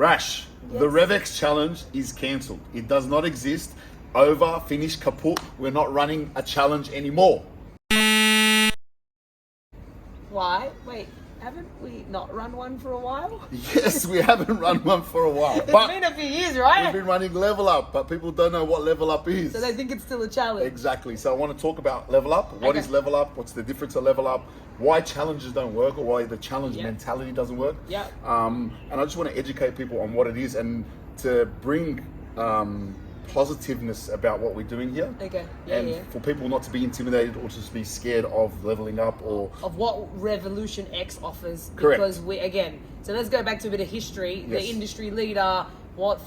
Rash, the RevX challenge is cancelled. It does not exist. Over, finish, kaput. We're not running a challenge anymore. Why? Wait, haven't we not run one for a while? Yes, we haven't run one for a while. It's been a few years, right? We've been running Level Up, but people don't know what Level Up is. So they think it's still a challenge. Exactly. So I want to talk about Level Up. What is Level Up? What's the difference of Level Up? Why challenges don't work, or why the challenge mentality doesn't work. Yeah. And I just want to educate people on what it is and to bring positiveness about what we're doing here. Okay. For people not to be intimidated or just be scared of leveling up or of what Revolution X offers. Correct. Because so let's go back to a bit of history. Yes. The industry leader,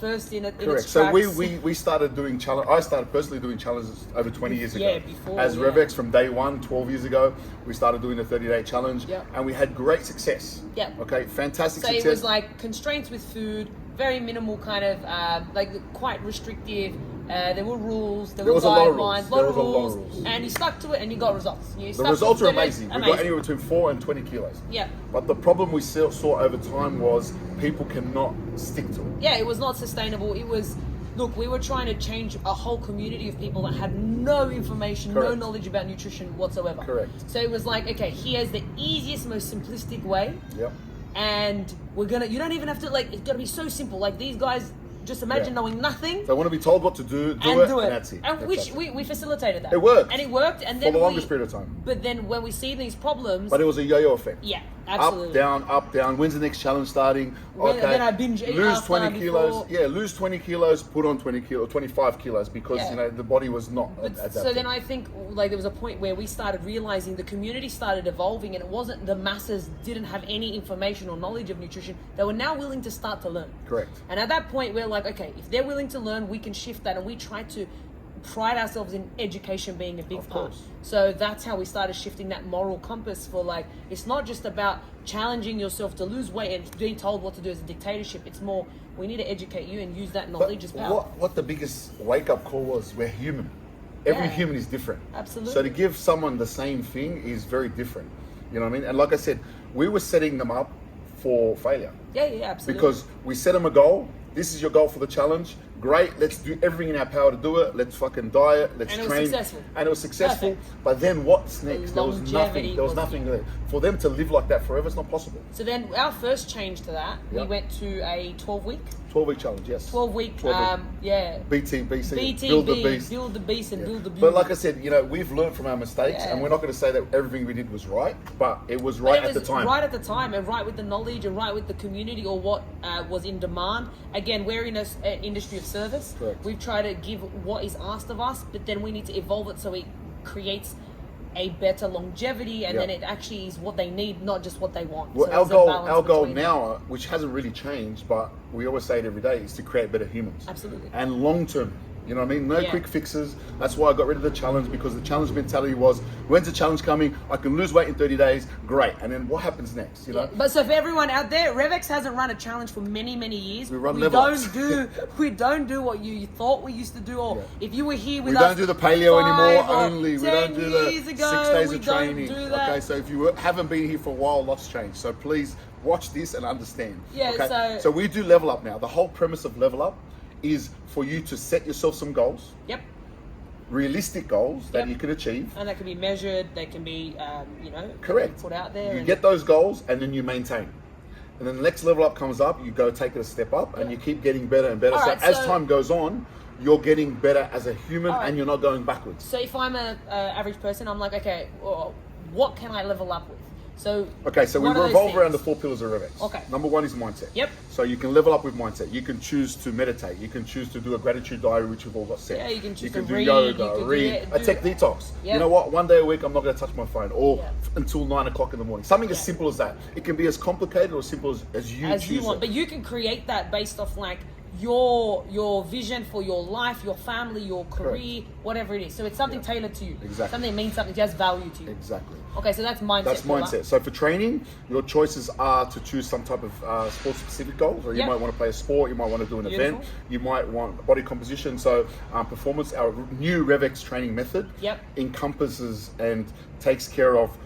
first in its Correct. So we started doing challenge. I started personally doing challenges over 20 years ago. Yeah, before. As RevX from day one, 12 years ago, we started doing the 30-day challenge, and we had great success. Yeah. Okay, fantastic success. So it was like constraints with food, very minimal kind of, quite restrictive. There were rules, there were guidelines, a lot of rules, and you stuck to it and you got results. The results are amazing. We got anywhere between 4 and 20 kilos. Yeah. But the problem we saw over time was people cannot stick to it. Yeah, it was not sustainable. It was, look, we were trying to change a whole community of people that had no information, no knowledge about nutrition whatsoever. Correct. So it was like, okay, here's the easiest, most simplistic way. Yep. And you don't even have to, it's got to be so simple. Like these guys, just imagine knowing nothing. They want to be told what to do, do it, and that's it. And which we facilitated that. It worked. And it worked. And then for the longest period of time. But then when we see these problems. But it was a yo-yo effect. Yeah, absolutely. Up, down. When's the next challenge starting? Okay. Then I binge ate lose 20 kilos. Before. Yeah, lose 20 kilos, put on 20 kilos, 25 kilos because the body was not adapted. So then I think there was a point where we started realizing the community started evolving, and it wasn't the masses didn't have any information or knowledge of nutrition. They were now willing to start to learn. Correct. And at that point we're like, okay, if they're willing to learn, we can shift that, and we try to pride ourselves in education being a big part. So that's how we started shifting that moral compass for it's not just about challenging yourself to lose weight and being told what to do as a dictatorship. It's more, we need to educate you and use that knowledge as power. What the biggest wake-up call was, we're human. Every human is different. Absolutely. So to give someone the same thing is very different. You know what I mean? And like I said, we were setting them up for failure. Yeah, absolutely. Because we set them a goal. This is your goal for the challenge. Great, let's do everything in our power to do it. Let's fucking diet, let's train. And it was successful. And it was successful. Perfect. But then what's next? There was nothing there. For them to live like that forever, it's not possible. So then our first change to that, we went to a 12-week. 12-week challenge, yes. 12-week, BT, BC, BTB, build the beast. Build the beast and build the beauty. But like I said, we've learned from our mistakes, and we're not going to say that everything we did was right, but it was right at the time. Right at the time, and right with the knowledge, and right with the community, or what was in demand. Again, we're in an industry of service. Correct. We've tried to give what is asked of us, but then we need to evolve it so it creates a better longevity, and then it actually is what they need, not just what they want. Well, so our goal now, which hasn't really changed, but we always say it every day, is to create better humans. Absolutely. And long term. You know what I mean? No quick fixes. That's why I got rid of the challenge, because the challenge mentality was, when's the challenge coming? I can lose weight in 30 days. Great. And then what happens next? You know? But so for everyone out there, RevX hasn't run a challenge for many, many years. We run we don't do what you thought we used to do. Or if you were here with us, we don't do the paleo anymore. Only we 10 don't do the years 6 ago, days we of training. Don't do that. Okay, so if you haven't been here for a while, lots changed. So please watch this and understand. Yeah. Okay? So we do Level Up now. The whole premise of Level Up is for you to set yourself some goals. Yep. Realistic goals that you can achieve. And that can be measured, they can be, correct. Put out there. You get those goals and then you maintain. And then the next level up comes up, you go take it a step up and you keep getting better and better. So as time goes on, you're getting better as a human and you're not going backwards. So if I'm an average person, I'm like, okay, well, what can I level up with? So we revolve around the 4 pillars of RevX. Okay. Number 1 is mindset. Yep. So you can level up with mindset. You can choose to meditate. You can choose to do a gratitude diary, which we've all got set. Yeah, you can choose to do yoga, read, a tech detox. Yep. You know what? One day a week, I'm not going to touch my phone, or until 9 o'clock in the morning. Something as simple as that. It can be as complicated or as simple as you choose. You want, but you can create that based off your vision for your life, your family, your career, whatever it is. So it's something tailored to you. Exactly. Something that means something, has value to you. Exactly. Okay, so that's mindset. That's mindset. So for training, your choices are to choose some type of sport-specific goals. Or you might want to play a sport, you might want to do an event, you might want body composition. So performance, our new RevX training method encompasses and takes care of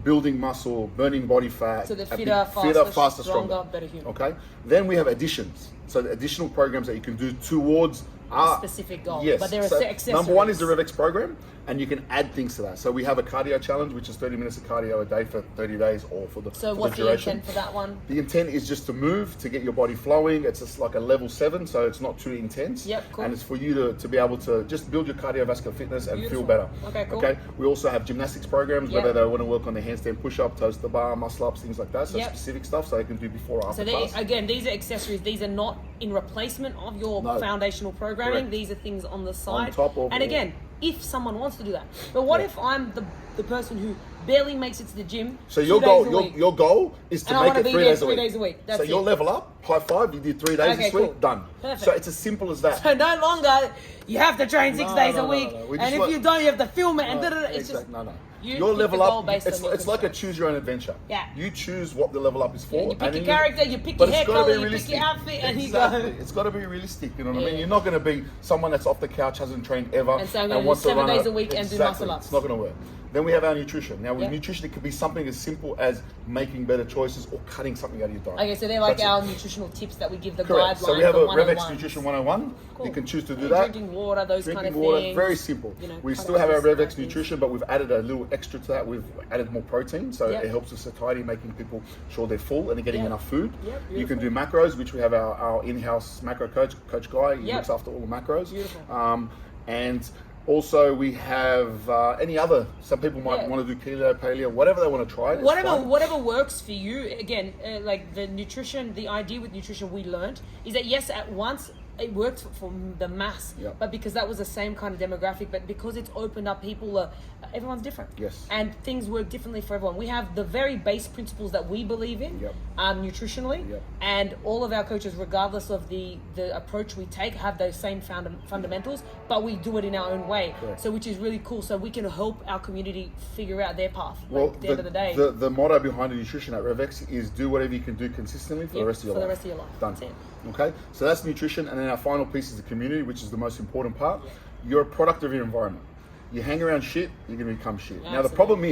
building muscle, burning body fat. So the faster, stronger, better human. Okay. Then we have additions. So the additional programs that you can do towards a specific goal. Yes. But there are accessories. Number one is the RevX program, and you can add things to that. So we have a cardio challenge, which is 30 minutes of cardio a day for 30 days, or for the So for what's the the duration. intent for that one? The intent is just to move, to get your body flowing. It's just like a level 7, so it's not too intense. Yep, cool. And it's for you to be able to just build your cardiovascular fitness and Beautiful. feel better. Okay, cool. Okay. We also have gymnastics programs, Yep. whether they want to work on the handstand push-up, toes to the bar, muscle ups, things like that. So Yep. specific stuff, so they can do before or after So class. again, these are accessories. These are not in replacement of your foundational programming. Correct. These are things on the side. On top of and again, if someone wants to do that. But what if I'm the person who barely makes it to the gym? So 2 your days goal, a your, week, your goal is to and I make wanna it be 3 there days a 3 week. days a week. That's So it. you'll level up. High five. You did 3 days Okay, this cool. week. Done. Perfect. So it's as simple as that. So no longer you have to train 6 days a week, We and just if you don't, you have to film it and it's just no. you Your pick level the goal up. based It's, on your it's like a constraints. choose your own adventure. Yeah. You choose what the level up is for. You pick and your then character, you pick but your hair it's gotta be color, you pick realistic. your outfit, and Exactly. you go. It's got to be realistic. You know what I mean? Yeah. You're not going to be someone that's off the couch, hasn't trained ever, And so I'm gonna do wants to 7 run days a week and do muscle ups. It's not going to work. Then we have our nutrition. Now, with Yeah. nutrition, it could be something as simple as making better choices or cutting something out of your diet. Okay, so they're like That's our it. nutritional tips that we give the Correct. guidelines. So we have the a RevX 101s. Nutrition 101. Cool. You can choose to do Yeah, that. Drinking water, those Drinking kind of water, things. very simple. You know, We cut still out have our those RevX things. Nutrition, but we've added a little extra to that. We've added more protein, so Yep. it helps with satiety, making people sure they're full and they're getting Yep. enough food. Yep, You can beautiful. do macros, which we have our in-house macro coach, Coach Guy. He Yep. looks after all the macros. Beautiful. And also we have any other. Some people might Yeah. want to do keto, paleo, whatever they want to try. It's fine. Whatever works for you. Again, like the nutrition, the idea with nutrition we learned is that yes, at once it worked for the mass, Yep. but because that was the same kind of demographic, but because it's opened up, people everyone's different. Yes. And things work differently for everyone. We have the very base principles that we believe in, Yep. nutritionally, Yep. and all of our coaches, regardless of the approach we take, have those same fundamentals, but we do it in our own way. Correct. So which is really cool. So we can help our community figure out their path. Well, Like, at the end of the day. the motto behind the nutrition at RevX is do whatever you can do consistently for the Yep, rest of your for life. the rest of your life. Done. That's it. Okay, so that's nutrition, and then our final piece is the community, which is the most important part. You're a product of your environment. You hang around shit, you're gonna become shit. Now the Absolutely. problem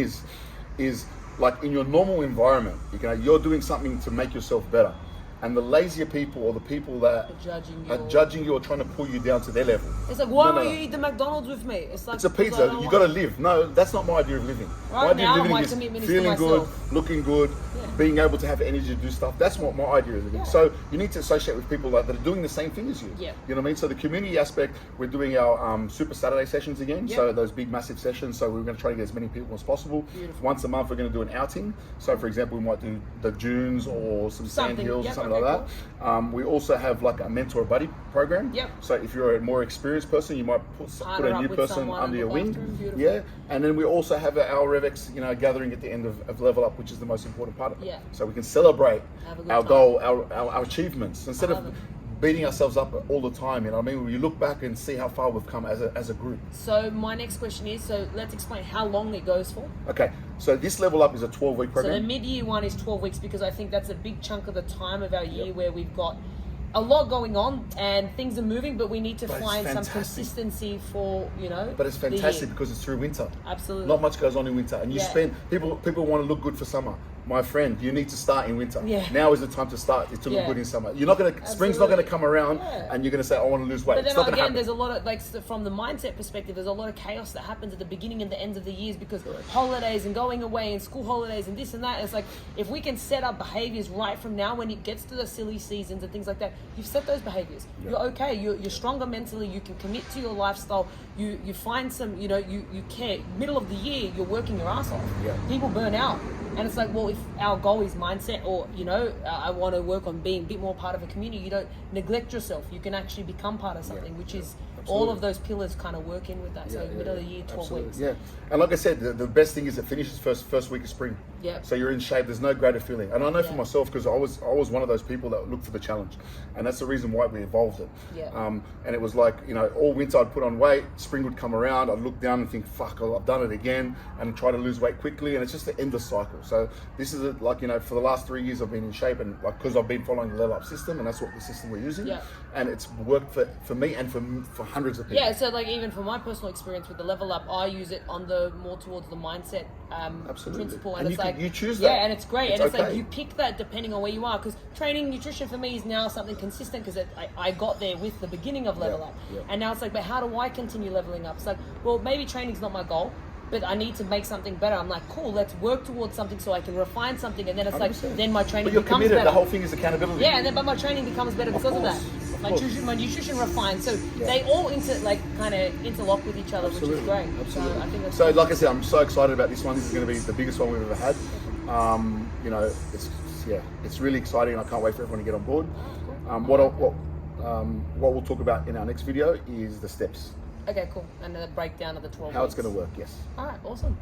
is like in your normal environment, you're doing something to make yourself better. And the lazier people, or the people that are judging you or trying to pull you down to their level. It's like, why No, won't no. you eat the McDonald's with me? It's like It's a because I pizza. don't You want got to it. live. No, that's not my idea of living. Right my idea now, of living my is commitment is to feeling good, myself. looking good, Yeah. being able to have energy to do stuff. That's what my idea of living. Yeah. So you need to associate with people that are doing the same thing as you. Yeah. You know what I mean? So the community aspect, we're doing our Super Saturday sessions again. Yeah. So those big, massive sessions. So we're going to try to get as many people as possible. Beautiful. Once a month, we're going to do an outing. So for example, we might do the dunes or some sand Something. hills Yep, or something okay, like that. We also have like a mentor buddy program. Yep. So if you're a more experienced person, you might put Partner a up new with person someone under and your look wing. after 'em. Beautiful. Yeah, and then we also have our RevX, gathering at the end of Level Up, which is the most important part of it. Yeah. So we can celebrate Have a good our time. goal, our achievements, instead I of love it. beating ourselves up all the time. You know what I mean? You look back and see how far we've come as a group. So my next question is, so let's explain how long it goes for. Okay, so this Level Up is a 12-week So the program. mid-year one is 12 weeks because I think that's a big chunk of the time of our year where we've got a lot going on and things are moving, but we need to But it's find some fantastic. consistency for, But it's the year. fantastic because it's through winter. Absolutely. Not much goes on in winter, and you Yeah. spend people want to look good for summer. My friend, you need to start in winter. Yeah. Now is the time to start to look Yeah. good in summer. You're not gonna spring's not gonna come around, Yeah. and you're gonna say I want to lose weight. But It's then not gonna again, happen. there's a lot of from the mindset perspective, there's a lot of chaos that happens at the beginning and the ends of the years because holidays and going away and school holidays and this and that. It's like if we can set up behaviors right from now, when it gets to the silly seasons and things like that, you've set those behaviors. Yeah. You're okay. You're stronger mentally. You can commit to your lifestyle. You find some. You care. Middle of the year, you're working your ass off. Yeah. People burn out. And it's like, well, if our goal is mindset or, I want to work on being a bit more part of a community, you don't neglect yourself. You can actually become part of something, which is all of those pillars kind of work in with that. So middle of the year, 12 absolutely. weeks. Yeah, and like I said, the best thing is it finishes first week of spring. Yeah. So you're in shape. There's no greater feeling, and I know for Yeah. myself because I was one of those people that looked for the challenge, and that's the reason why we evolved it. Yeah. And it was like all winter I'd put on weight. Spring would come around. I'd look down and think, "Fuck, I've done it again," and try to lose weight quickly, and it's just the endless cycle. So this is for the last 3 years I've been in shape, and because I've been following the Level Up system, and that's what the system we're using. Yeah. And it's worked for me and for hundreds of people. Yeah, so like even from my personal experience with the level up, I use it on the more towards the mindset principle, and it's like you choose that. Yeah, and it's great, It's and it's okay. like you pick that depending on where you are. Because training nutrition for me is now something consistent because I got there with the beginning of level up, and now it's like, but how do I continue leveling up? It's like, well, maybe training's not my goal, but I need to make something better. I'm like, cool, let's work towards something so I can refine something, and then it's 100%. like, then my training But you're becomes committed. better. The whole thing is accountability. Yeah, and then but my training becomes better because of that. My nutrition refines, so they all kind of interlock with each other, which is great. Absolutely. So I think that's so like I said, I'm so excited about this one. This is going to be the biggest one we've ever had. You know, it's really exciting, and I can't wait for everyone to get on board. What we'll talk about in our next video is the steps. Okay, cool. And the breakdown of the 12 How weeks. it's going to work. Yes. All right, awesome.